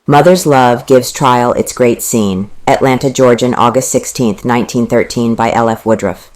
Mother's Love Gives Trial Its Great Scene. Atlanta, Georgian, August 16, 1913, by L.F. Woodruff.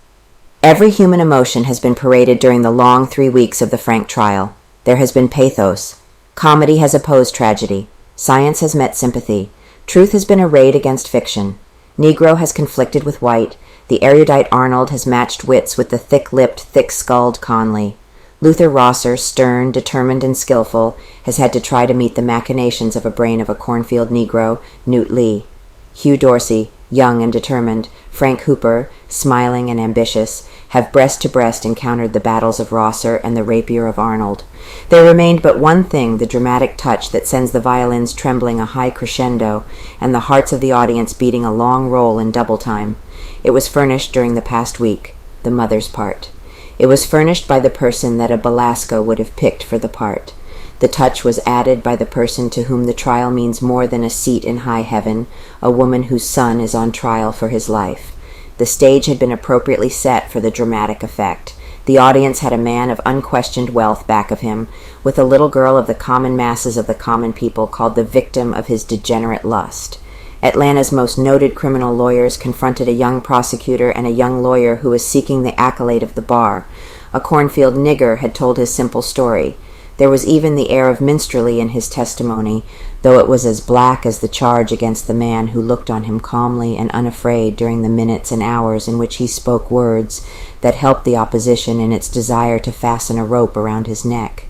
Every human emotion has been paraded during the long 3 weeks of the Frank trial. There has been pathos. Comedy has opposed tragedy. Science has met sympathy. Truth has been arrayed against fiction. Negro has conflicted with white. The erudite Arnold has matched wits with the thick-lipped, thick-skulled Conley. Luther Rosser, stern, determined, and skillful, has had to try to meet the machinations of a brain of a cornfield Negro, Newt Lee. Hugh Dorsey, young and determined, Frank Hooper, smiling and ambitious, have breast to breast encountered the battles of Rosser and the rapier of Arnold. There remained but one thing, the dramatic touch that sends the violins trembling a high crescendo and the hearts of the audience beating a long roll in double time. It was furnished during the past week, the mother's part. It was furnished by the person that a Belasco would have picked for the part. The touch was added by the person to whom the trial means more than a seat in high heaven, a woman whose son is on trial for his life. The stage had been appropriately set for the dramatic effect. The audience had a man of unquestioned wealth back of him, with a little girl of the common masses of the common people called the victim of his degenerate lust. Atlanta's most noted criminal lawyers confronted a young prosecutor and a young lawyer who was seeking the accolade of the bar. A cornfield nigger had told his simple story. There was even the air of minstrelsy in his testimony, though it was as black as the charge against the man who looked on him calmly and unafraid during the minutes and hours in which he spoke words that helped the opposition in its desire to fasten a rope around his neck.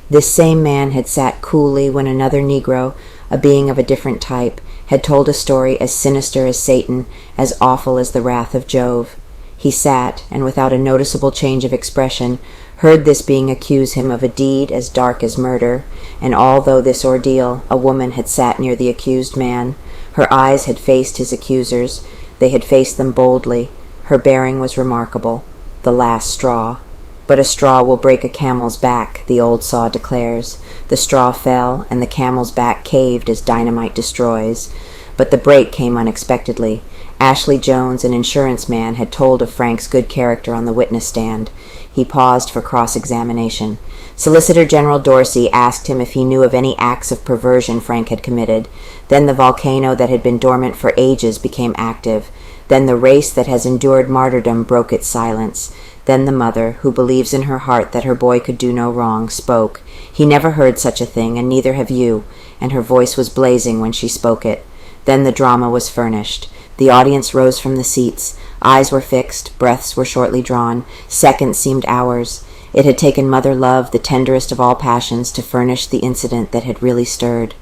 This same man had sat coolly when another Negro, a being of a different type, had told a story as sinister as Satan, as awful as the wrath of Jove. He sat, and without a noticeable change of expression, heard this being accuse him of a deed as dark as murder, and although this ordeal, a woman had sat near the accused man. Her eyes had faced his accusers. They had faced them boldly. Her bearing was remarkable. The last straw. But a straw will break a camel's back, the old saw declares. The straw fell, and the camel's back caved as dynamite destroys. But the break came unexpectedly. Ashley Jones, an insurance man, had told of Frank's good character on the witness stand. He paused for cross-examination. Solicitor General Dorsey asked him if he knew of any acts of perversion Frank had committed. Then the volcano that had been dormant for ages became active. Then the race that has endured martyrdom broke its silence. Then the mother, who believes in her heart that her boy could do no wrong, spoke. He never heard such a thing, and neither have you, and her voice was blazing when she spoke it. Then the drama was furnished. The audience rose from the seats. Eyes were fixed, breaths were shortly drawn, seconds seemed hours. It had taken mother love, the tenderest of all passions, to furnish the incident that had really stirred.